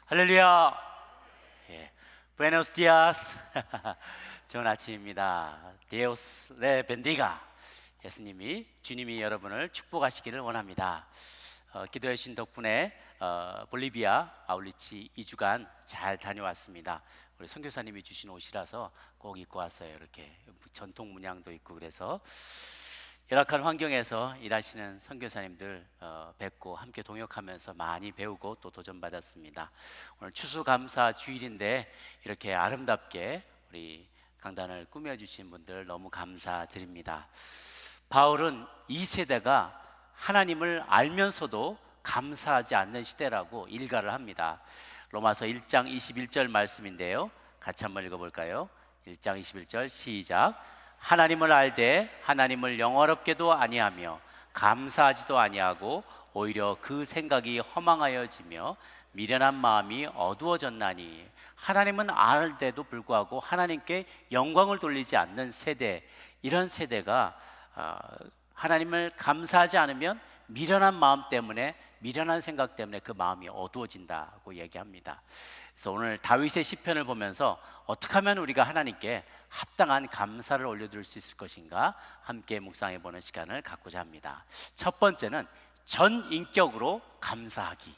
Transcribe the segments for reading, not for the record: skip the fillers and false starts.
할렐루야. 예. 부에노스 디아스. 좋은 아침입니다. 디오스 레 벤디가. 예수님이 주님이 여러분을 축복하시기를 원합니다. 기도해 주신 덕분에 볼리비아 아울리치 2주간 잘 다녀왔습니다. 우리 선교사님이 주신 옷이라서 꼭 입고 왔어요. 이렇게 전통 문양도 있고 그래서 열악한 환경에서 일하시는 선교사님들 뵙고 함께 동역하면서 많이 배우고 또 도전받았습니다. 오늘 추수감사 주일인데 이렇게 아름답게 우리 강단을 꾸며주신 분들 너무 감사드립니다. 바울은 이 세대가 하나님을 알면서도 감사하지 않는 시대라고 일가를 합니다. 로마서 1장 21절 말씀인데요, 같이 한번 읽어볼까요? 1장 21절 시작. 하나님을 알되 하나님을 영화롭게도 아니하며 감사하지도 아니하고 오히려 그 생각이 허망하여지며 미련한 마음이 어두워졌나니. 하나님은 알데도 불구하고 하나님께 영광을 돌리지 않는 세대, 이런 세대가 하나님을 감사하지 않으면 미련한 마음 때문에, 미련한 생각 때문에 그 마음이 어두워진다고 얘기합니다. 그래서 오늘 다윗의 시편을 보면서 어떻게 하면 우리가 하나님께 합당한 감사를 올려드릴 수 있을 것인가 함께 묵상해 보는 시간을 갖고자 합니다. 첫 번째는 전인격으로 감사하기.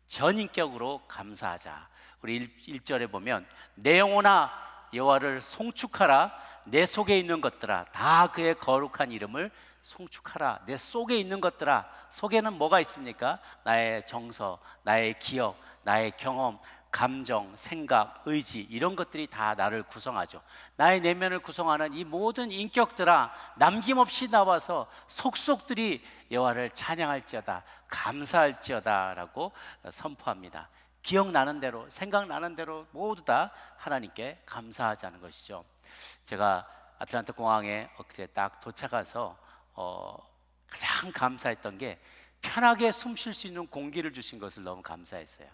전인격으로 감사하자. 우리 1절에 보면 내 영혼아 여호와를 송축하라. 내 속에 있는 것들아 다 그의 거룩한 이름을 송축하라. 내 속에 있는 것들아. 속에는 뭐가 있습니까? 나의 정서, 나의 기억, 나의 경험, 감정, 생각, 의지, 이런 것들이 다 나를 구성하죠. 나의 내면을 구성하는 이 모든 인격들아 남김없이 나와서 속속들이 여호와를 찬양할지어다, 감사할지어다 라고 선포합니다. 기억나는 대로, 생각나는 대로 모두 다 하나님께 감사하자는 것이죠. 제가 아틀란타 공항에 엊그제 딱 도착해서 가장 감사했던 게 편하게 숨 쉴 수 있는 공기를 주신 것을 너무 감사했어요.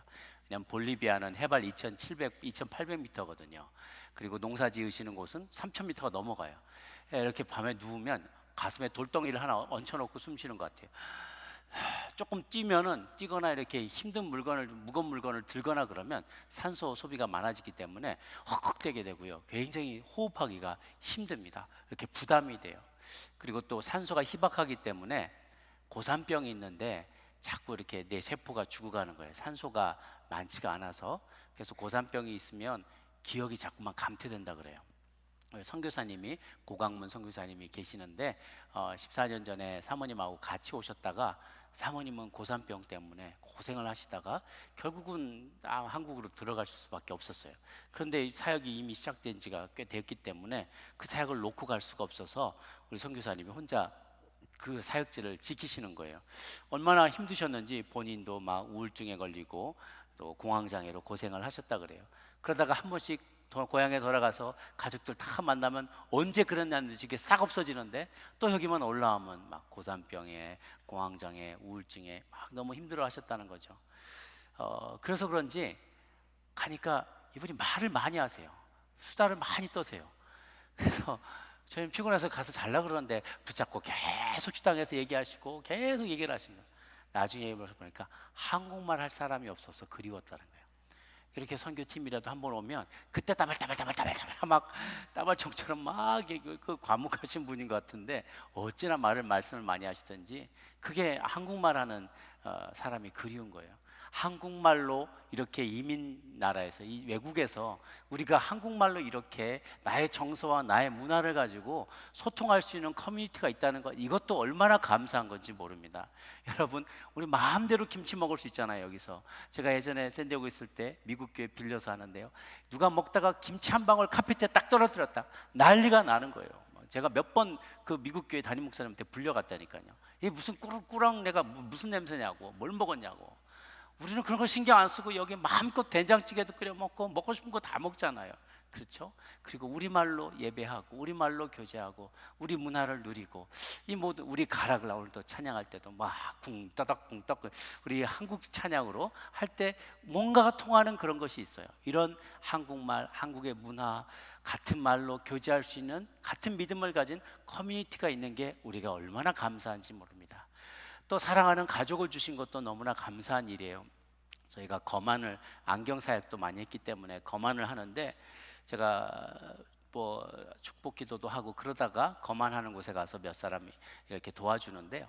왜냐하면 볼리비아는 해발 2,700, 2,800m거든요. 그리고 농사 지으시는 곳은 3,000m가 넘어가요. 이렇게 밤에 누우면 가슴에 돌덩이를 하나 얹혀놓고 숨 쉬는 것 같아요. 조금 뛰거나 이렇게 힘든 물건을, 무거운 물건을 들거나 그러면 산소 소비가 많아지기 때문에 헉헉대게 되고요. 굉장히 호흡하기가 힘듭니다. 이렇게 부담이 돼요. 그리고 또 산소가 희박하기 때문에 고산병이 있는데 자꾸 이렇게 내 세포가 죽어가는 거예요. 산소가 많지가 않아서. 그래서 고산병이 있으면 기억이 자꾸만 감퇴된다 그래요. 선교사님이, 고강문 선교사님이 계시는데 14년 전에 사모님하고 같이 오셨다가 사모님은 고산병 때문에 고생을 하시다가 결국은 한국으로 들어갈 수밖에 없었어요. 그런데 사역이 이미 시작된 지가 꽤 됐기 때문에 그 사역을 놓고 갈 수가 없어서 우리 선교사님이 혼자 그 사역지를 지키시는 거예요. 얼마나 힘드셨는지 본인도 막 우울증에 걸리고 또 공황장애로 고생을 하셨다 그래요. 그러다가 한 번씩 고향에 돌아가서 가족들 다 만나면 언제 그랬냐는지 이게 싹 없어지는데 또 여기만 올라오면 막 고산병에, 공황장애, 우울증에 막 너무 힘들어 하셨다는 거죠. 그래서 그런지 가니까 이분이 말을 많이 하세요. 수다를 많이 떠세요. 그래서 저희는 피곤해서 가서 잘라 그러는데 붙잡고 계속 식당에서 얘기하시고 계속 얘기를 하십니다. 나중에 보니까 한국말 할 사람이 없어서 그리웠다는 거예요. 이렇게 선교팀이라도 한번 오면 그때 따발따발 막 따발총처럼 막 그 과묵하신 분인 것 같은데 어찌나 말씀을 많이 하시던지 그게 한국말 하는 사람이 그리운 거예요. 한국말로 이렇게 이민 나라에서, 이 외국에서 우리가 한국말로 이렇게 나의 정서와 나의 문화를 가지고 소통할 수 있는 커뮤니티가 있다는 것, 이것도 얼마나 감사한 건지 모릅니다. 여러분, 우리 마음대로 김치 먹을 수 있잖아요. 여기서 제가 예전에 샌디에고 있을 때 미국 교회 빌려서 하는데요, 누가 먹다가 김치 한 방울 카페트에 딱 떨어뜨렸다 난리가 나는 거예요. 제가 몇 번 그 미국 교회 담임 목사님한테 불려갔다니까요. 이게 무슨 꾸룩꾸룩 내가 무슨 냄새냐고, 뭘 먹었냐고. 우리는 그런 거 신경 안 쓰고 여기 마음껏 된장찌개도 끓여 먹고 먹고 싶은 거 다 먹잖아요. 그렇죠? 그리고 우리말로 예배하고 우리말로 교제하고 우리 문화를 누리고 이 모든, 우리 가락을 오늘도 찬양할 때도 막 쿵따닥 우리 한국 찬양으로 할 때 뭔가가 통하는 그런 것이 있어요. 이런 한국말, 한국의 문화, 같은 말로 교제할 수 있는, 같은 믿음을 가진 커뮤니티가 있는 게 우리가 얼마나 감사한지 모릅니다. 또 사랑하는 가족을 주신 것도 너무나 감사한 일이에요. 저희가 거만을 안경 사역도 많이 했기 때문에 거만을 하는데, 제가 뭐 축복 기도도 하고 그러다가 거만하는 곳에 가서 몇 사람이 이렇게 도와주는데요.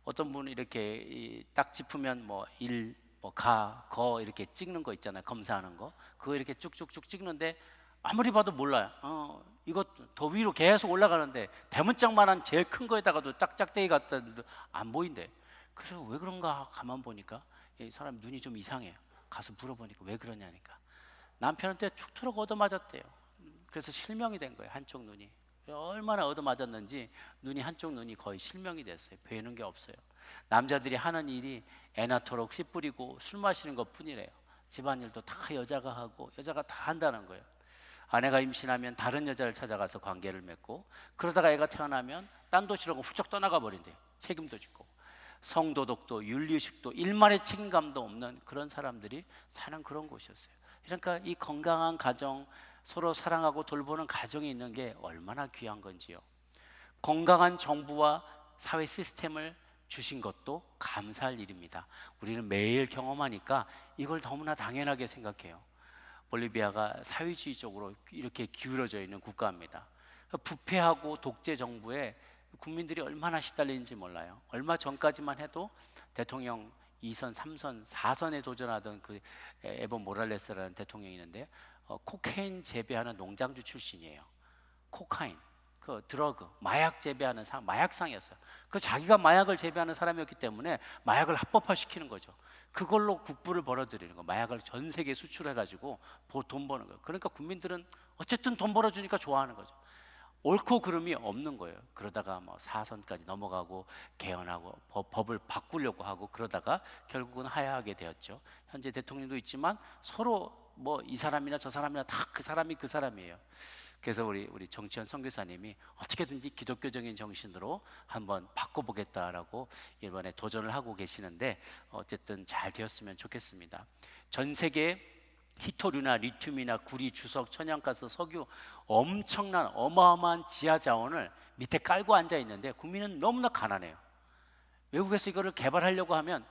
어떤 분은 이렇게 딱 짚으면 뭐 일, 뭐 가, 거 이렇게 찍는 거 있잖아요. 검사하는 거. 그거 이렇게 쭉쭉쭉 찍는데 아무리 봐도 몰라요. 이거 더 위로 계속 올라가는데 대문짝만한 제일 큰 거에다가도 딱 짝대기 같다는데 안 보인대. 그래서 왜 그런가 가만 보니까 이 사람 눈이 좀 이상해요. 가서 물어보니까 왜 그러냐니까 남편한테 툭 틀어 얻어맞았대요. 그래서 실명이 된 거예요. 한쪽 눈이. 얼마나 얻어맞았는지 눈이, 한쪽 눈이 거의 실명이 됐어요. 보이는 게 없어요. 남자들이 하는 일이 애 낳도록 씨 뿌리고 술 마시는 것 뿐이래요. 집안일도 다 여자가 하고 여자가 다 한다는 거예요. 아내가 임신하면 다른 여자를 찾아가서 관계를 맺고, 그러다가 애가 태어나면 딴 도시로 훌쩍 떠나가 버린대요. 책임도 짓고. 성도덕도 윤리의식도 일말의 책임감도 없는 그런 사람들이 사는 그런 곳이었어요. 그러니까 이 건강한 가정, 서로 사랑하고 돌보는 가정이 있는 게 얼마나 귀한 건지요. 건강한 정부와 사회 시스템을 주신 것도 감사할 일입니다. 우리는 매일 경험하니까 이걸 너무나 당연하게 생각해요. 볼리비아가 사회주의적으로 이렇게 기울어져 있는 국가입니다. 부패하고 독재 정부에 국민들이 얼마나 시달리는지 몰라요. 얼마 전까지만 해도 대통령 2선, 3선, 4선에 도전하던 그 에보 모랄레스라는 대통령이 있는데 코카인 재배하는 농장주 출신이에요. 코카인, 그 드러그, 마약 재배하는 사람, 마약상이었어요. 그 자기가 마약을 재배하는 사람이었기 때문에 마약을 합법화시키는 거죠. 그걸로 국부를 벌어들이는 거, 마약을 전 세계에 수출해가지고 돈 버는 거예요. 그러니까 국민들은 어쨌든 돈 벌어주니까 좋아하는 거죠. 옳고 그름이 없는 거예요. 그러다가 뭐 4선까지 넘어가고 개헌하고 법을 바꾸려고 하고 그러다가 결국은 하야하게 되었죠. 현재 대통령도 있지만 서로 뭐 이 사람이나 저 사람이나 다 그 사람이 그 사람이에요. 그래서 우리 정치현 선교사님이 어떻게든지 기독교적인 정신으로 한번 바꿔보겠다라고 이번에 도전을 하고 계시는데, 어쨌든 잘 되었으면 좋겠습니다. 전 세계 히토류나 리튬이나 구리, 주석, 천연가스, 석유 엄청난 어마어마한 지하 자원을 밑에 깔고 앉아 있는데 국민은 너무나 가난해요. 외국에서 이거를 개발하려고 하면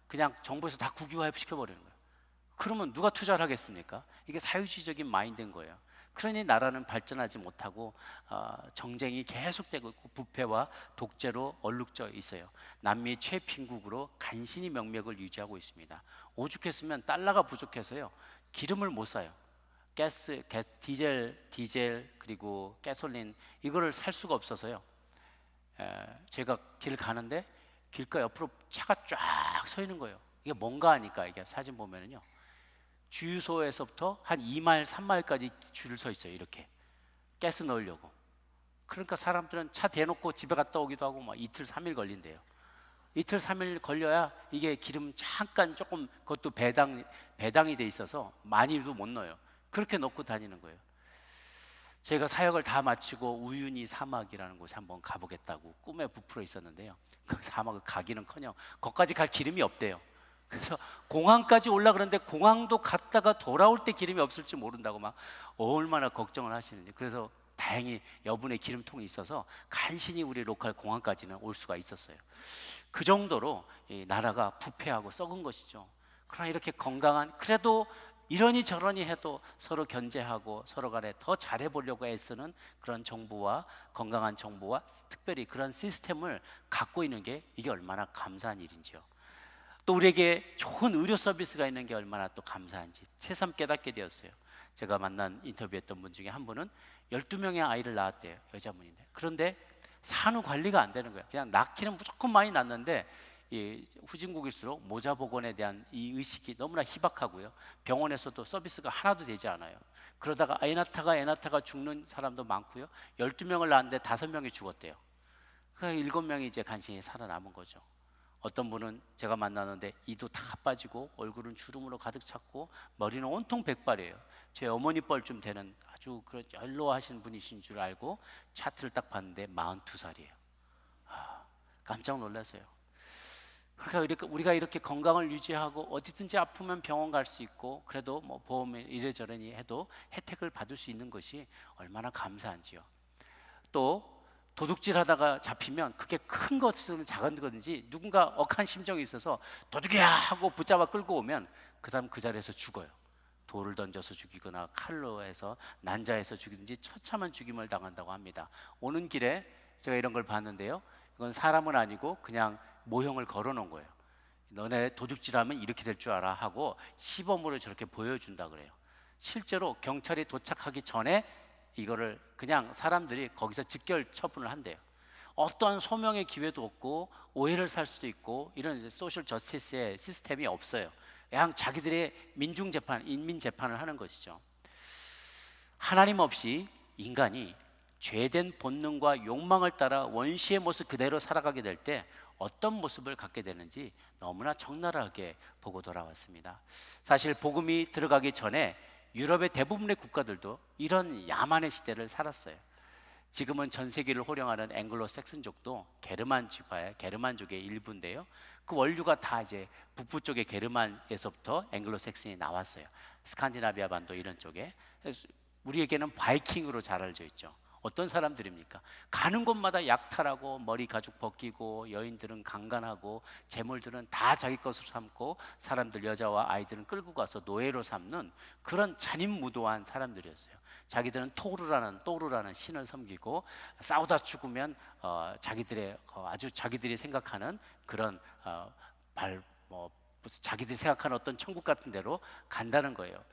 그냥 정부에서 다 국유화 시켜버리는 거예요. 그러면 누가 투자를 하겠습니까? 이게 사회주의적인 마인드인 거예요. 그러니 나라는 발전하지 못하고 정쟁이 계속되고 있고 부패와 독재로 얼룩져 있어요. 남미 최貧국으로 간신히 명맥을 유지하고 있습니다. 오죽했으면 달러가 부족해서요 기름을 못 사요. 디젤 그리고 가솔린 이거를 살 수가 없어서요. 제가 길 가는데 길가 옆으로 차가 쫙 서 있는 거예요. 이게 뭔가 하니까 이게 사진 보면은요. 주유소에서부터 한 2마일, 3마일까지 줄을 서 있어요. 이렇게 가스 넣으려고. 그러니까 사람들은 차 대놓고 집에 갔다 오기도 하고 막 이틀, 3일 걸린대요. 이틀, 3일 걸려야 이게 기름 잠깐 조금, 그것도 배당이 돼 있어서 많이도 못 넣어요. 그렇게 넣고 다니는 거예요. 제가 사역을 다 마치고 우유니 사막이라는 곳에 한번 가보겠다고 꿈에 부풀어 있었는데요. 그 사막을 가기는커녕 거기까지 갈 기름이 없대요. 그래서 공항까지 올라가는데 공항도 갔다가 돌아올 때 기름이 없을지 모른다고 막 얼마나 걱정을 하시는지. 그래서 다행히 여분의 기름통이 있어서 간신히 우리 로컬 공항까지는 올 수가 있었어요. 그 정도로 이 나라가 부패하고 썩은 것이죠. 그러나 이렇게 건강한, 그래도 이러니 저러니 해도 서로 견제하고 서로 간에 더 잘해보려고 애쓰는 그런 정부와, 건강한 정부와 특별히 그런 시스템을 갖고 있는 게 이게 얼마나 감사한 일인지요. 또 우리에게 좋은 의료 서비스가 있는 게 얼마나 또 감사한지 새삼 깨닫게 되었어요. 제가 만난 인터뷰했던 분 중에 한 분은 12명의 아이를 낳았대요. 여자분인데. 그런데 산후 관리가 안 되는 거예요. 그냥 낳기는 무조건 많이 낳는데 이 후진국일수록 모자 보건에 대한 이 의식이 너무나 희박하고요. 병원에서도 서비스가 하나도 되지 않아요. 그러다가 애 낳다가 죽는 사람도 많고요. 12명을 낳았는데 5명이 죽었대요. 그러니까 7명이 이제 간신히 살아남은 거죠. 어떤 분은 제가 만나는데 이도 다 빠지고 얼굴은 주름으로 가득 찼고 머리는 온통 백발이에요. 제 어머니 뻘쯤 되는 아주 그런 연로하신 분이신 줄 알고 차트를 딱 봤는데 42살이에요. 깜짝 놀랐어요. 그러니까 우리가 이렇게 건강을 유지하고 어디든지 아프면 병원 갈 수 있고 그래도 뭐 보험에 이래저래니 해도 혜택을 받을 수 있는 것이 얼마나 감사한지요. 또 도둑질하다가 잡히면 그게 큰 것이든 작은 거든지 누군가 억한 심정이 있어서 도둑이야 하고 붙잡아 끌고 오면 그 사람 그 자리에서 죽어요. 돌을 던져서 죽이거나 칼로 해서 난자해서 죽이든지 처참한 죽임을 당한다고 합니다. 오는 길에 제가 이런 걸 봤는데요, 이건 사람은 아니고 그냥 모형을 걸어 놓은 거예요. 너네 도둑질하면 이렇게 될 줄 알아 하고 시범으로 저렇게 보여준다 그래요. 실제로 경찰이 도착하기 전에 이거를 그냥 사람들이 거기서 직결 처분을 한대요. 어떠한 소명의 기회도 없고 오해를 살 수도 있고 이런 이제 소셜 저스티스의 시스템이 없어요. 그냥 자기들의 민중 재판, 인민 재판을 하는 것이죠. 하나님 없이 인간이 죄된 본능과 욕망을 따라 원시의 모습 그대로 살아가게 될 때 어떤 모습을 갖게 되는지 너무나 적나라하게 보고 돌아왔습니다. 사실 복음이 들어가기 전에 유럽의 대부분의 국가들도 이런 야만의 시대를 살았어요. 지금은 전 세계를 호령하는 앵글로 색슨족도 게르만 지파의 게르만족의 일부인데요, 그 원류가 다 이제 북부 쪽의 게르만에서부터 앵글로 색슨이 나왔어요. 스칸디나비아 반도 이런 쪽에. 그래서 우리에게는 바이킹으로 잘 알려져 있죠. 어떤 사람들입니까? 가는 곳마다 약탈하고 머리 가죽 벗기고 여인들은 강간하고 재물들은 다 자기 것으로 삼고 사람들, 여자와 아이들은 끌고 가서 노예로 삼는 그런 잔인무도한 사람들이었어요. 자기들은 또르라는 신을 섬기고 싸우다 죽으면 자기들의 아주 자기들이 생각하는 그런 자기들이 생각하는 어떤 천국 같은 데로 간다는 거예요.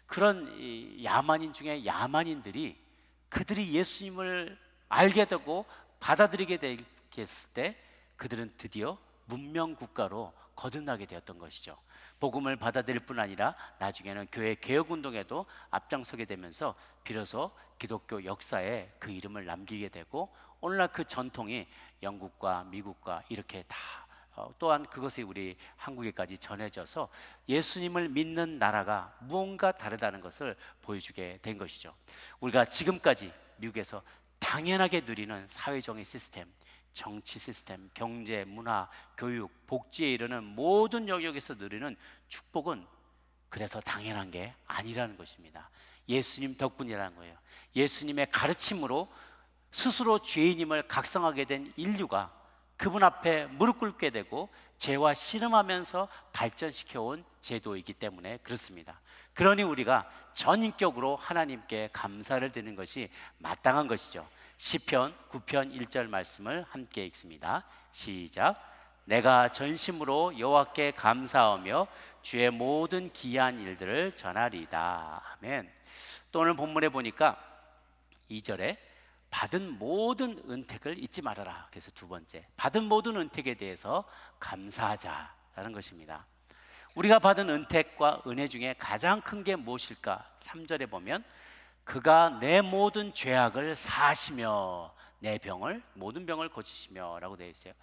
그런 이 야만인 중에 야만인들이 그들이 예수님을 알게 되고 받아들이게 됐을 때 그들은 드디어 문명 국가로 거듭나게 되었던 것이죠. 복음을 받아들일 뿐 아니라 나중에는 교회 개혁 운동에도 앞장서게 되면서 비로소 기독교 역사에 그 이름을 남기게 되고 오늘날 그 전통이 영국과 미국과 이렇게 다 또한 그것이 우리 한국에까지 전해져서 예수님을 믿는 나라가 무언가 다르다는 것을 보여주게 된 것이죠. 우리가 지금까지 미국에서 당연하게 누리는 사회정의 시스템, 정치 시스템, 경제, 문화, 교육, 복지에 이르는 모든 영역에서 누리는 축복은 그래서 당연한 게 아니라는 것입니다. 예수님 덕분이라는 거예요. 예수님의 가르침으로 스스로 죄인임을 각성하게 된 인류가 그분 앞에 무릎 꿇게 되고 죄와 씨름하면서 발전시켜온 제도이기 때문에 그렇습니다. 그러니 우리가 전인격으로 하나님께 감사를 드리는 것이 마땅한 것이죠. 시편 9편 1절 말씀을 함께 읽습니다. 시작. 내가 전심으로 여호와께 감사하며 주의 모든 기이한 일들을 전하리이다. 아멘. 또 오늘 본문에 보니까 2절에 받은 모든 은택을 잊지 말아라. 그래서 두 번째, 받은 모든 은택에 대해서 감사하자라는 것입니다. 우리가 받은 은택과 은혜 중에 가장 큰 게 무엇일까? 3절에 보면 그가 내 모든 죄악을 사하시며 내 병을 모든 병을 고치시며 라고 되어 있어요.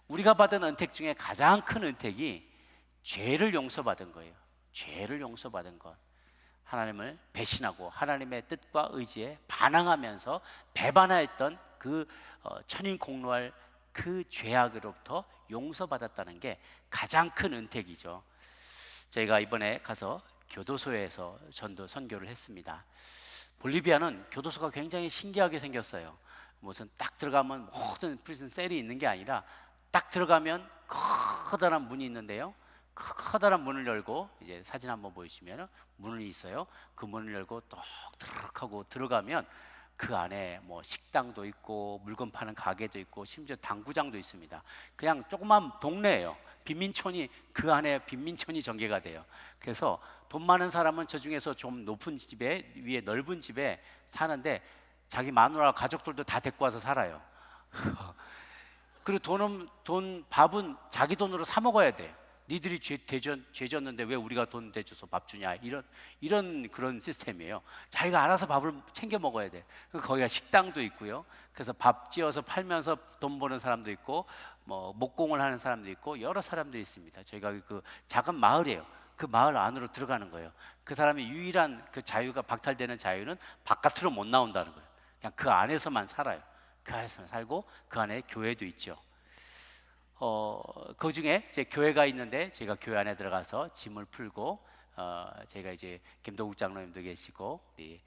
우리가 받은 은택 중에 가장 큰 은택이 죄를 용서받은 거예요. 죄를 용서받은 것. 하나님을 배신하고 하나님의 뜻과 의지에 반항하면서 배반하였던 그 천인 공로할 그 죄악으로부터 용서받았다는 게 가장 큰 은택이죠. 저희가 이번에 가서 교도소에서 전도 선교를 했습니다. 볼리비아는 교도소가 굉장히 신기하게 생겼어요. 무슨 딱 들어가면 모든 프리즌 셀이 있는 게 아니라 딱 들어가면 커다란 문이 있는데요, 커다란 문을 열고 이제 사진 한번 보이시면 문이 있어요. 그 문을 열고 똑 하고 들어가면 그 안에 뭐 식당도 있고 물건 파는 가게도 있고 심지어 당구장도 있습니다. 그냥 조그만 동네예요. 빈민촌이 그 안에 빈민촌이 전개가 돼요. 그래서 돈 많은 사람은 저 중에서 좀 높은 집에 위에 넓은 집에 사는데 자기 마누라 가족들도 다 데리고 와서 살아요. 그리고 밥은 자기 돈으로 사 먹어야 돼. 니들이 죄 졌는데 왜 우리가 돈 대줘서 밥 주냐, 이런 그런 시스템이에요. 자기가 알아서 밥을 챙겨 먹어야 돼. 거기가 식당도 있고요. 그래서 밥 지어서 팔면서 돈 버는 사람도 있고 뭐 목공을 하는 사람도 있고 여러 사람들이 있습니다. 저희가 그 작은 마을이에요. 그 마을 안으로 들어가는 거예요. 그 사람의 유일한 그 자유가 박탈되는 자유는 바깥으로 못 나온다는 거예요. 그냥 그 안에서만 살아요. 그 안에서만 살고 그 안에 교회도 있죠. 그 중에 제 교회가 있는데 제가 교회 안에 들어가서 짐을 풀고 제가 이제 김도국 장로님도 계시고 우리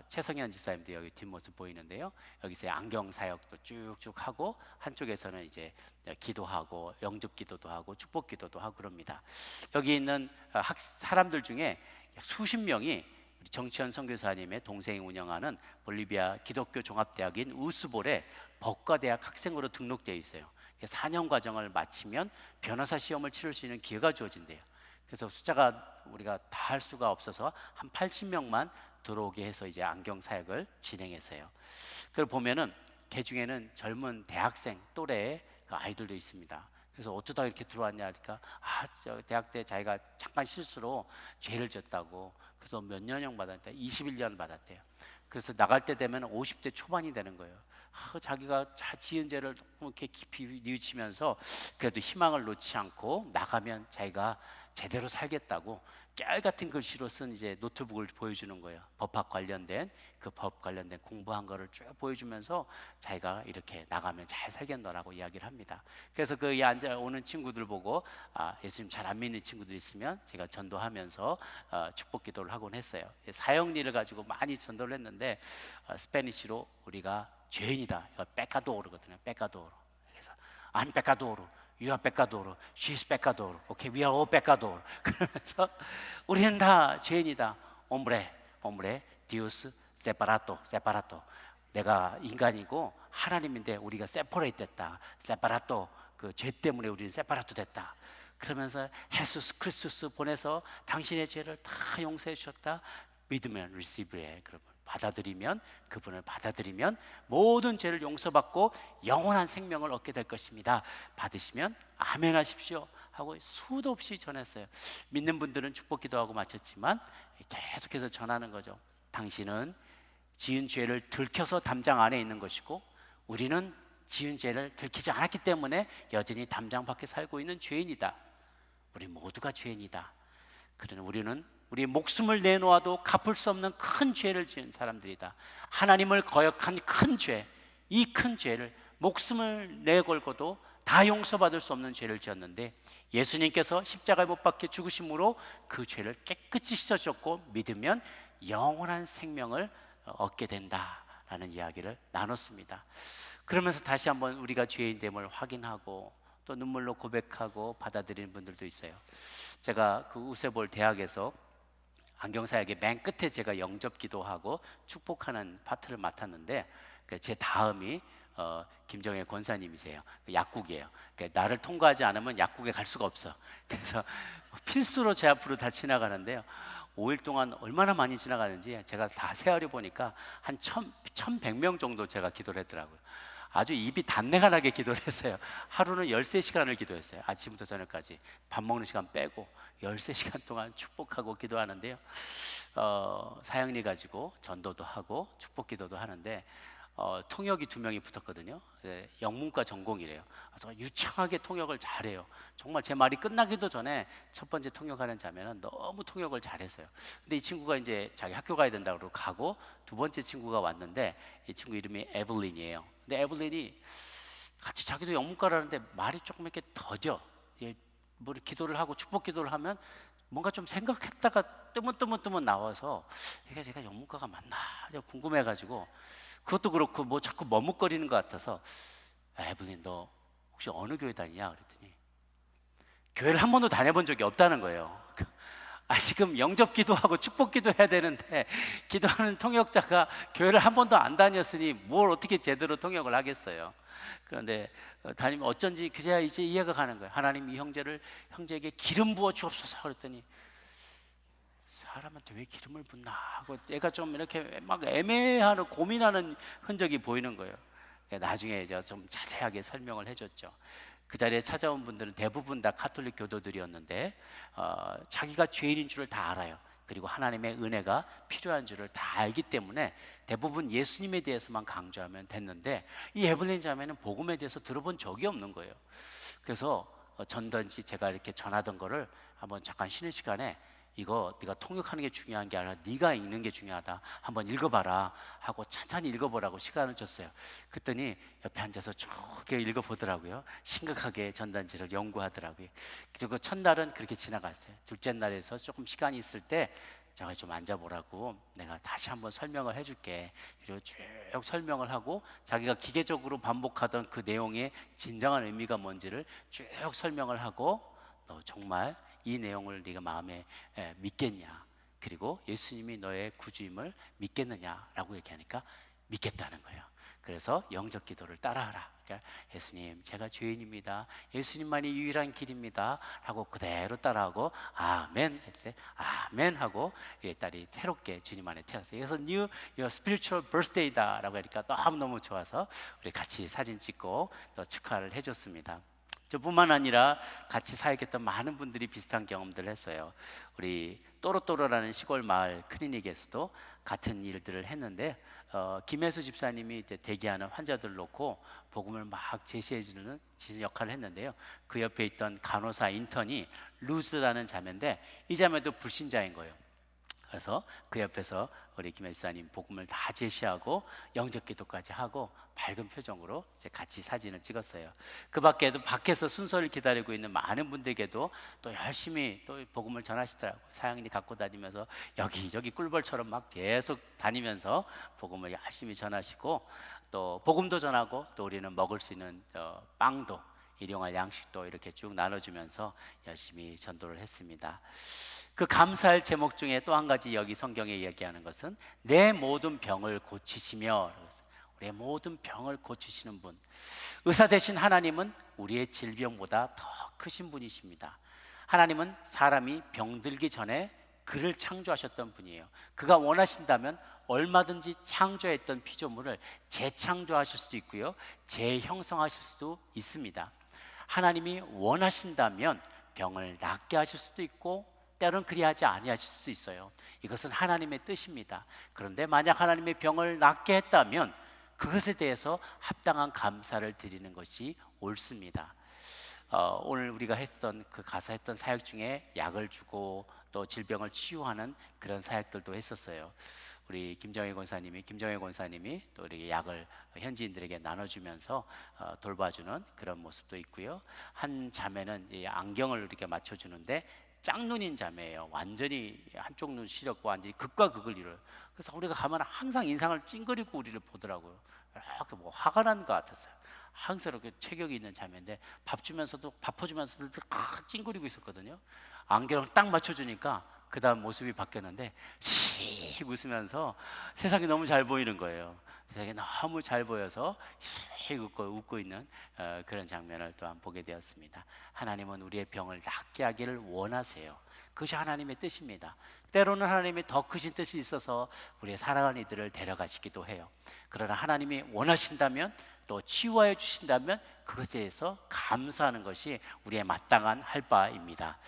최성현 집사님도 여기 뒷모습 보이는데요. 여기서 안경 사역도 쭉쭉 하고 한쪽에서는 이제 기도하고 영접 기도도 하고 축복 기도도 하고 그럽니다. 여기 있는 사람들 중에 약 수십 명이 우리 정치현 선교사님의 동생이 운영하는 볼리비아 기독교 종합대학인 우스볼에 법과대학 학생으로 등록되어 있어요. 4년 과정을 마치면 변호사 시험을 치를 수 있는 기회가 주어진대요. 그래서 숫자가 우리가 다 할 수가 없어서 한 80명만 들어오게 해서 이제 안경 사역을 진행했어요. 그걸 보면은 그 중에는 젊은 대학생 또래의 그 아이들도 있습니다. 그래서 어쩌다 이렇게 들어왔냐 하니까 저 대학 때 자기가 잠깐 실수로 죄를 졌다고 그래서 몇 년형 받았대. 21년 받았대요. 그래서 나갈 때 되면 50대 초반이 되는 거예요. 자기가 지은 죄를 너무 이렇게 깊이 뉘우치면서 그래도 희망을 놓지 않고 나가면 자기가 제대로 살겠다고 깨알 같은 글씨로 쓴 이제 노트북을 보여주는 거예요. 법학 관련된 그 법 관련된 공부한 거를 쭉 보여주면서 자기가 이렇게 나가면 잘 살겠노라고 이야기를 합니다. 그래서 그 앉아 오는 친구들 보고 예수님 잘 안 믿는 친구들 있으면 제가 전도하면서 축복 기도를 하곤 했어요. 사형리를 가지고 많이 전도를 했는데 스페니쉬로 우리가 죄인이다. 이거 페카도르거든요. 페카도르. 그래서 안 페카도르. You are pecador, she is pecador. Okay, we are all pecador. 그러면서 우리는 다 죄인이다. hombre, Dios separato. 내가 인간이고 하나님인데 우리가 separate 됐다. separato, 그 죄 때문에 우리는 separato 됐다. 그러면서 예수 그리스도 보내서 당신의 죄를 다 용서해 주셨다. 믿으면 receive에 그러면 받아들이면 그분을 받아들이면 모든 죄를 용서받고 영원한 생명을 얻게 될 것입니다. 받으시면 아멘 하십시오 하고 수도 없이 전했어요. 믿는 분들은 축복 기도하고 마쳤지만 계속해서 전하는 거죠. 당신은 지은 죄를 들켜서 담장 안에 있는 것이고 우리는 지은 죄를 들키지 않았기 때문에 여전히 담장 밖에 살고 있는 죄인이다. 우리 모두가 죄인이다. 그러나 우리는 우리의 목숨을 내놓아도 갚을 수 없는 큰 죄를 지은 사람들이다. 하나님을 거역한 큰 죄, 이 큰 죄를 목숨을 내걸고도 다 용서받을 수 없는 죄를 지었는데 예수님께서 십자가에 못 박혀 죽으심으로 그 죄를 깨끗이 씻어주셨고 믿으면 영원한 생명을 얻게 된다라는 이야기를 나눴습니다. 그러면서 다시 한번 우리가 죄인됨을 확인하고 또 눈물로 고백하고 받아들이는 분들도 있어요. 제가 그 우세볼 대학에서 안경사역의 맨 끝에 제가 영접 기도하고 축복하는 파트를 맡았는데 제 다음이 김정혜 권사님이세요. 약국이에요. 나를 통과하지 않으면 약국에 갈 수가 없어. 그래서 필수로 제 앞으로 다 지나가는데요. 5일 동안 얼마나 많이 지나가는지 제가 다 세어려 보니까 한 1,100명 정도 제가 기도를 했더라고요. 아주 입이 단내가 나게 기도를 했어요. 하루는 13시간을 기도했어요. 아침부터 저녁까지 밥 먹는 시간 빼고 13시간 동안 축복하고 기도하는데요. 사형리 가지고 전도도 하고 축복 기도도 하는데 통역이 2명이 붙었거든요. 영문과 전공이래요. 그래서 유창하게 통역을 잘해요. 정말 제 말이 끝나기도 전에 첫 번째 통역하는 자매는 너무 통역을 잘했어요. 근데 이 친구가 이제 자기 학교 가야 된다고 가고 두 번째 친구가 왔는데 이 친구 이름이 에블린이에요. 근데 에블린이 같이 자기도 영문과라는데 말이 조금 이렇게 더뎌. 뭐 기도를 하고 축복 기도를 하면 뭔가 좀 생각했다가 뜨문뜨문 나와서 이게 제가 영문과가 맞나 궁금해가지고 그것도 그렇고 뭐 자꾸 머뭇거리는 것 같아서 에블린 너 혹시 어느 교회 다니냐 그랬더니 교회를 한 번도 다녀본 적이 없다는 거예요. 지금 영접 기도하고 축복 기도해야 되는데 기도하는 통역자가 교회를 한 번도 안 다녔으니 뭘 어떻게 제대로 통역을 하겠어요. 그런데 다니면 어쩐지 그제야 이제 이해가 가는 거예요. 하나님 이 형제에게 기름 부어 주옵소서 그랬더니 사람한테 왜 기름을 붓나 하고 애가 좀 이렇게 막 애매하는 고민하는 흔적이 보이는 거예요. 나중에 제가 좀 자세하게 설명을 해줬죠. 그 자리에 찾아온 분들은 대부분 다 가톨릭 교도들이었는데 자기가 죄인인 줄을 다 알아요. 그리고 하나님의 은혜가 필요한 줄을 다 알기 때문에 대부분 예수님에 대해서만 강조하면 됐는데 이 에블린 자매는 복음에 대해서 들어본 적이 없는 거예요. 그래서 전단지 제가 이렇게 전하던 거를 한번 잠깐 쉬는 시간에 이거 네가 통역하는 게 중요한 게 아니라 네가 읽는 게 중요하다. 한번 읽어봐라 하고 천천히 읽어보라고 시간을 줬어요. 그랬더니 옆에 앉아서 쭉 읽어보더라고요. 심각하게 전단지를 연구하더라고요. 그리고 첫날은 그렇게 지나갔어요. 둘째 날에서 조금 시간이 있을 때 저기 좀 앉아보라고 내가 다시 한번 설명을 해줄게. 이리고 쭉 설명을 하고 자기가 기계적으로 반복하던 그 내용의 진정한 의미가 뭔지를 쭉 설명을 하고, 너 정말 이 내용을 네가 마음에 믿겠냐, 그리고 예수님이 너의 구주임을 믿겠느냐라고 얘기하니까 믿겠다는 거예요. 그래서 영적 기도를 따라하라. 그러니까 예수님, 제가 죄인입니다. 예수님만이 유일한 길입니다. 하고 그대로 따라하고 아멘 했을 때 아멘 하고 이 딸이 새롭게 주님 안에 태어났어요. 그래서 New Your Spiritual Birthday다라고 하니까 너무너무 좋아서 우리 같이 사진 찍고 또 축하를 해줬습니다. 저뿐만 아니라 같이 사역했던 많은 분들이 비슷한 경험들을 했어요. 우리 또로또로라는 시골 마을 클리닉에서도 같은 일들을 했는데 김혜수 집사님이 이제 대기하는 환자들 놓고 복음을 막 제시해 주는 역할을 했는데요. 그 옆에 있던 간호사 인턴이 루즈라는 자매인데 이 자매도 불신자인 거예요. 그래서 그 옆에서 우리 김혜수 집사님 복음을 다 제시하고 영적 기도까지 하고 밝은 표정으로 이제 같이 사진을 찍었어요. 그 밖에도 밖에서 순서를 기다리고 있는 많은 분들에게도 또 열심히 또 복음을 전하시더라고요. 사양인이 갖고 다니면서 여기저기 꿀벌처럼 막 계속 다니면서 복음을 열심히 전하시고, 또 복음도 전하고 또 우리는 먹을 수 있는 빵도, 일용할 양식도 이렇게 쭉 나눠주면서 열심히 전도를 했습니다. 그 감사할 제목 중에 또 한 가지 여기 성경에 이야기하는 것은 내 모든 병을 고치시며, 우리의 모든 병을 고치시는 분, 의사 되신 하나님은 우리의 질병보다 더 크신 분이십니다. 하나님은 사람이 병들기 전에 그를 창조하셨던 분이에요. 그가 원하신다면 얼마든지 창조했던 피조물을 재창조하실 수도 있고요, 재형성하실 수도 있습니다. 하나님이 원하신다면 병을 낫게 하실 수도 있고 때로는 그리하지 아니하실 수도 있어요. 이것은 하나님의 뜻입니다. 그런데 만약 하나님의 병을 낫게 했다면 그것에 대해서 합당한 감사를 드리는 것이 옳습니다. 오늘 우리가 했던 그 가사 했던 사역 중에 약을 주고 또 질병을 치유하는 그런 사역들도 했었어요. 우리 김정혜 권사님이 또 우리 약을 현지인들에게 나눠주면서 돌봐주는 그런 모습도 있고요. 한 자매는 이 안경을 이렇게 맞춰주는데 짝눈인 자매예요. 완전히 한쪽 눈 시렵고 완전히 극과 극을 이뤄요. 그래서 우리가 가면 항상 인상을 찡그리고 우리를 보더라고요. 이렇게 뭐 화가 난 것 같았어요. 항상 이렇게 체격이 있는 자매인데 밥 주면서도 찡그리고 있었거든요. 안경을 딱 맞춰주니까 그 다음 모습이 바뀌었는데 씩 웃으면서 세상이 너무 잘 보이는 거예요. 세상이 너무 잘 보여서 씩 웃고 있는 그런 장면을 또한 보게 되었습니다. 하나님은 우리의 병을 낫게 하기를 원하세요. 그것이 하나님의 뜻입니다. 때로는 하나님이 더 크신 뜻이 있어서 우리의 사랑하는 이들을 데려가시기도 해요. 그러나 하나님이 원하신다면 또 치유하여 주신다면 그것에 대해서 감사하는 것이 우리의 마땅한 할 바입니다.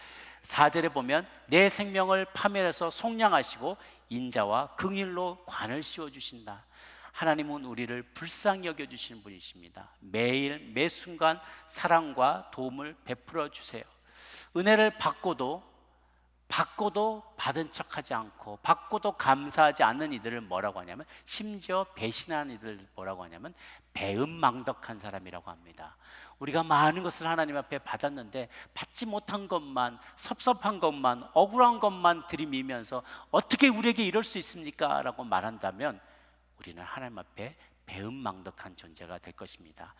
4절에 보면 내 생명을 파멸해서 속량하시고 인자와 긍휼로 관을 씌워주신다. 하나님은 우리를 불쌍히 여겨주시는 분이십니다. 매일 매 순간 사랑과 도움을 베풀어 주세요. 은혜를 받고도 받은 척하지 않고 받고도 감사하지 않는 이들을 뭐라고 하냐면, 심지어 배신하는 이들을 뭐라고 하냐면 배은망덕한 사람이라고 합니다. 우리가 많은 것을 하나님 앞에 받았는데 받지 못한 것만, 섭섭한 것만, 억울한 것만 들이밀면서 어떻게 우리에게 이럴 수 있습니까? 라고 말한다면 우리는 하나님 앞에 배은망덕한 존재가 될 것입니다.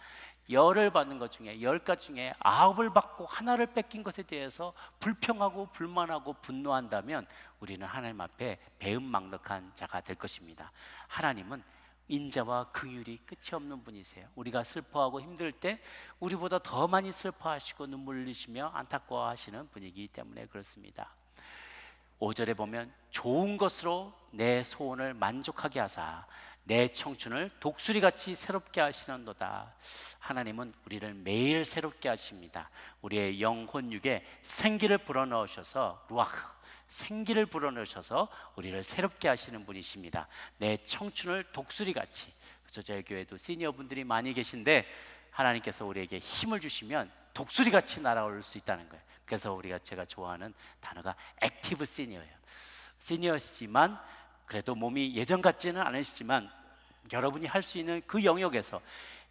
10을 받는 것 중에 10가지 중에 9을 받고 하나를 뺏긴 것에 대해서 불평하고 불만하고 분노한다면 우리는 하나님 앞에 배은망덕한 자가 될 것입니다. 하나님은 인자와 긍휼이 끝이 없는 분이세요. 우리가 슬퍼하고 힘들 때 우리보다 더 많이 슬퍼하시고 눈물 흘리시며 안타까워하시는 분이기 때문에 그렇습니다. 5절에 보면 좋은 것으로 내 소원을 만족하게 하사 내 청춘을 독수리같이 새롭게 하시는도다. 하나님은 우리를 매일 새롭게 하십니다. 우리의 영혼육에 생기를 불어넣으셔서 루아흐, 생기를 불어넣으셔서 우리를 새롭게 하시는 분이십니다. 내 청춘을 독수리같이. 그래서 저희 교회도 시니어분들이 많이 계신데 하나님께서 우리에게 힘을 주시면 독수리같이 날아올 수 있다는 거예요. 그래서 제가 좋아하는 단어가 액티브 시니어예요. 시니어시지만 그래도 몸이 예전 같지는 않으시지만 여러분이 할 수 있는 그 영역에서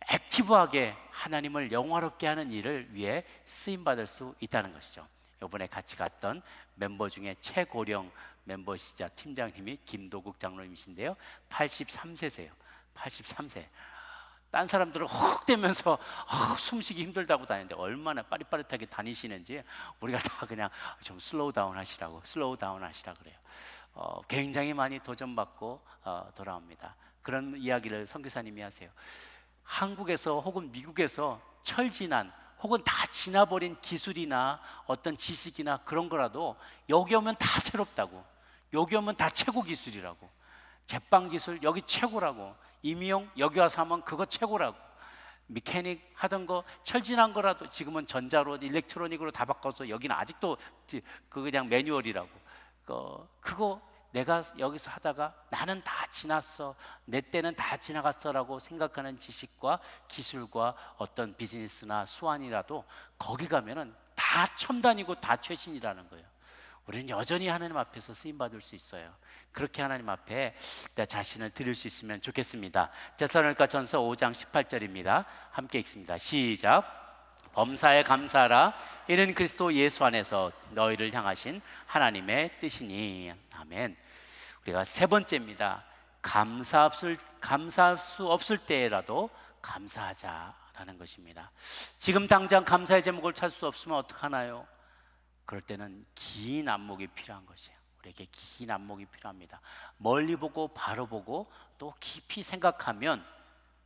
액티브하게 하나님을 영화롭게 하는 일을 위해 쓰임받을 수 있다는 것이죠. 이번에 같이 갔던 멤버 중에 최고령 멤버시자 팀장님이 김도국 장로님이신데요. 83세세요. 83세. 딴 사람들은 헉 대면서 숨쉬기 힘들다고 다니는데 얼마나 빠릿빠릿하게 다니시는지 우리가 다 그냥 좀 슬로우 다운 하시라고 그래요. 굉장히 많이 도전받고 돌아옵니다. 그런 이야기를 선교사님이 하세요. 한국에서 혹은 미국에서 철지난 혹은 다 지나버린 기술이나 어떤 지식이나 그런 거라도 여기 오면 다 새롭다고, 여기 오면 다 최고 기술이라고, 제빵 기술 여기 최고라고, 임용 여기 와서 하면 그거 최고라고, 미케닉 하던 거 철진한 거라도 지금은 전자로 일렉트로닉으로 다 바꿔서 여기는 아직도 그 그냥 매뉴얼이라고, 그거 내가 여기서 하다가 나는 다 지났어, 내 때는 다 지나갔어라고 생각하는 지식과 기술과 어떤 비즈니스나 수완이라도 거기 가면은 다 첨단이고 다 최신이라는 거예요. 우리는 여전히 하나님 앞에서 쓰임받을 수 있어요. 그렇게 하나님 앞에 내 자신을 드릴 수 있으면 좋겠습니다. 데살로니가 전서 5장 18절입니다. 함께 읽습니다. 시작. 범사에 감사하라. 이는 그리스도 예수 안에서 너희를 향하신 하나님의 뜻이니. 아멘. 우리가 세 번째입니다. 감사할 수 없을 때라도 감사하자라는 것입니다. 지금 당장 감사의 제목을 찾을 수 없으면 어떡하나요? 그럴 때는 긴 안목이 필요한 것이에요. 우리에게 긴 안목이 필요합니다. 멀리 보고 바로 보고 또 깊이 생각하면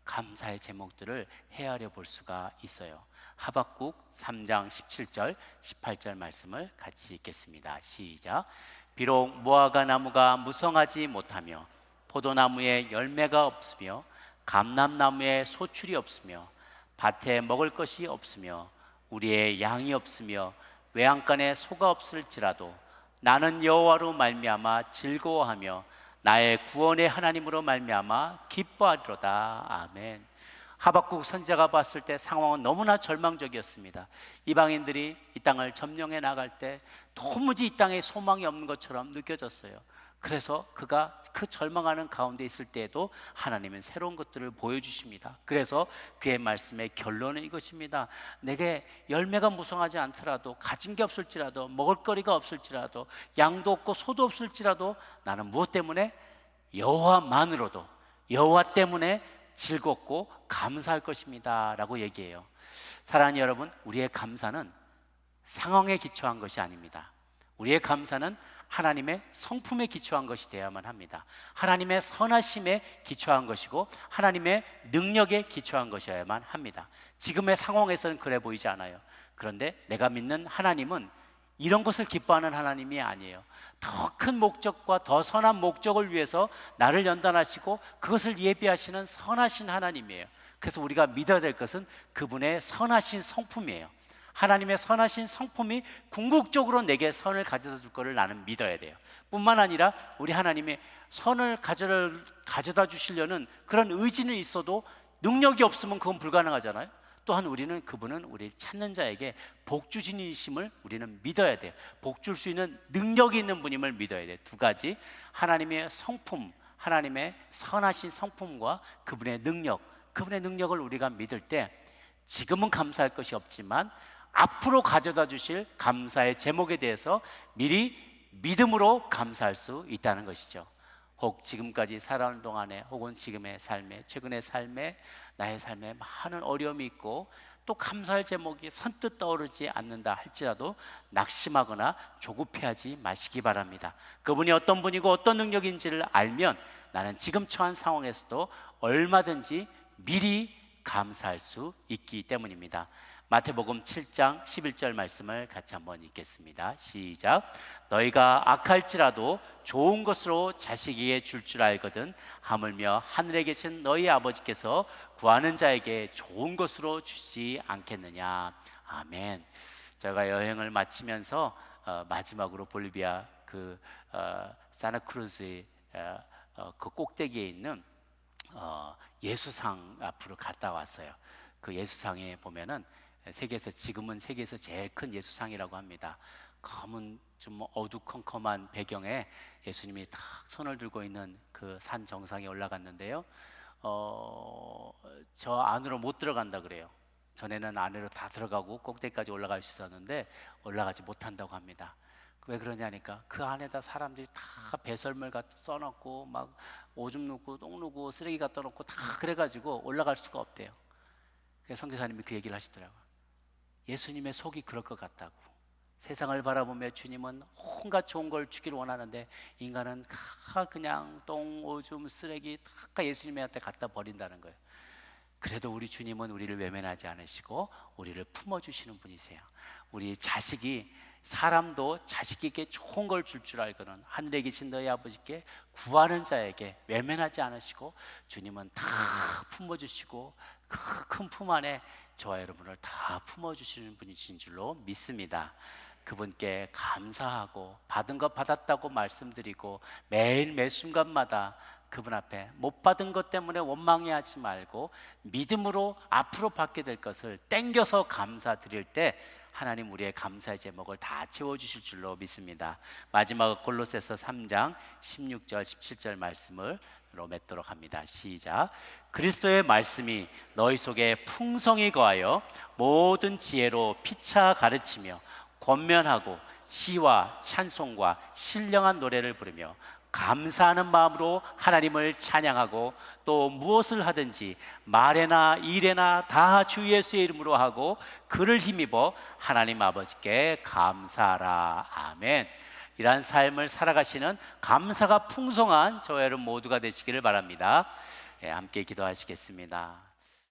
감사의 제목들을 헤아려 볼 수가 있어요. 하박국 3장 17절 18절 말씀을 같이 읽겠습니다. 시작. 비록 무화과 나무가 무성하지 못하며 포도나무에 열매가 없으며 감람나무에 소출이 없으며 밭에 먹을 것이 없으며 우리의 양이 없으며 외양간에 소가 없을지라도 나는 여호와로 말미암아 즐거워하며 나의 구원의 하나님으로 말미암아 기뻐하리로다. 아멘. 하박국 선지자가 봤을 때 상황은 너무나 절망적이었습니다. 이방인들이 이 땅을 점령해 나갈 때 도무지 이 땅에 소망이 없는 것처럼 느껴졌어요. 그래서 그가 그 절망하는 가운데 있을 때에도 하나님은 새로운 것들을 보여주십니다. 그래서 그의 말씀의 결론은 이것입니다. 내게 열매가 무성하지 않더라도, 가진 게 없을지라도, 먹을거리가 없을지라도, 양도 없고 소도 없을지라도 나는 무엇 때문에? 여호와만으로도, 여호와 때문에 즐겁고 감사할 것입니다 라고 얘기해요. 사랑하는 여러분, 우리의 감사는 상황에 기초한 것이 아닙니다. 우리의 감사는 하나님의 성품에 기초한 것이 되어야만 합니다. 하나님의 선하심에 기초한 것이고 하나님의 능력에 기초한 것이어야만 합니다. 지금의 상황에서는 그래 보이지 않아요. 그런데 내가 믿는 하나님은 이런 것을 기뻐하는 하나님이 아니에요. 더 큰 목적과 더 선한 목적을 위해서 나를 연단하시고 그것을 예비하시는 선하신 하나님이에요. 그래서 우리가 믿어야 될 것은 그분의 선하신 성품이에요. 하나님의 선하신 성품이 궁극적으로 내게 선을 가져다 줄 것을 나는 믿어야 돼요. 뿐만 아니라 우리 하나님의 선을 가져다 주시려는 그런 의지는 있어도 능력이 없으면 그건 불가능하잖아요. 또한 우리는 그분은 우리 찾는 자에게 복주신이심을 우리는 믿어야 돼요. 복줄 수 있는 능력이 있는 분임을 믿어야 돼요. 두 가지, 하나님의 성품, 하나님의 선하신 성품과 그분의 능력을 우리가 믿을 때 지금은 감사할 것이 없지만 앞으로 가져다 주실 감사의 제목에 대해서 미리 믿음으로 감사할 수 있다는 것이죠. 혹 지금까지 살아오는 동안에 혹은 지금의 삶에, 최근의 삶에, 나의 삶에 많은 어려움이 있고 또 감사할 제목이 선뜻 떠오르지 않는다 할지라도 낙심하거나 조급해하지 마시기 바랍니다. 그분이 어떤 분이고 어떤 능력인지를 알면 나는 지금 처한 상황에서도 얼마든지 미리 감사할 수 있기 때문입니다. 마태복음 7장 11절 말씀을 같이 한번 읽겠습니다. 시작. 너희가 악할지라도 좋은 것으로 자식에게 줄 줄 알거든 하물며 하늘에 계신 너희 아버지께서 구하는 자에게 좋은 것으로 주시지 않겠느냐. 아멘. 제가 여행을 마치면서 마지막으로 볼리비아 사나크루즈의 그 꼭대기에 있는 예수상 앞으로 갔다 왔어요. 그 예수상에 보면은 지금은 세계에서 제일 큰 예수상이라고 합니다. 검은 좀 어두컴컴한 배경에 예수님이 딱 손을 들고 있는 그 산 정상에 올라갔는데요. 저 안으로 못 들어간다 그래요. 전에는 안으로 다 들어가고 꼭대기까지 올라갈 수 있었는데 올라가지 못한다고 합니다. 왜 그러냐니까 그 안에다 사람들이 다 배설물 갖다 써놓고 막 오줌 누고 똥 누고 쓰레기 갖다 놓고 다 그래가지고 올라갈 수가 없대요. 그래서 선교사님이 그 얘기를 하시더라고요. 예수님의 속이 그럴 것 같다고. 세상을 바라보며 주님은 온갖 좋은 걸 주기를 원하는데 인간은 다 그냥 똥, 오줌, 쓰레기 다 예수님한테 갖다 버린다는 거예요. 그래도 우리 주님은 우리를 외면하지 않으시고 우리를 품어주시는 분이세요. 우리 자식이 사람도 자식에게 좋은 걸 줄 알거든 하늘에 계신 너희 아버지께 구하는 자에게 외면하지 않으시고 주님은 다 품어주시고 그 큰 품 안에 저와 여러분을 다 품어주시는 분이신 줄로 믿습니다. 그분께 감사하고 받은 것 받았다고 말씀드리고 매일 매 순간마다 그분 앞에 못 받은 것 때문에 원망해하지 말고 믿음으로 앞으로 받게 될 것을 땡겨서 감사드릴 때 하나님 우리의 감사의 제목을 다 채워주실 줄로 믿습니다. 마지막 골로새서 3장 16절 17절 말씀을 맺도록 합니다. 시작. 그리스도의 말씀이 너희 속에 풍성히 거하여 모든 지혜로 피차 가르치며 권면하고 시와 찬송과 신령한 노래를 부르며 감사하는 마음으로 하나님을 찬양하고 또 무엇을 하든지 말에나 일에나 다 주 예수의 이름으로 하고 그를 힘입어 하나님 아버지께 감사하라. 아멘. 이러한 삶을 살아가시는 감사가 풍성한 저와 여러분 모두가 되시기를 바랍니다. 함께 기도하시겠습니다.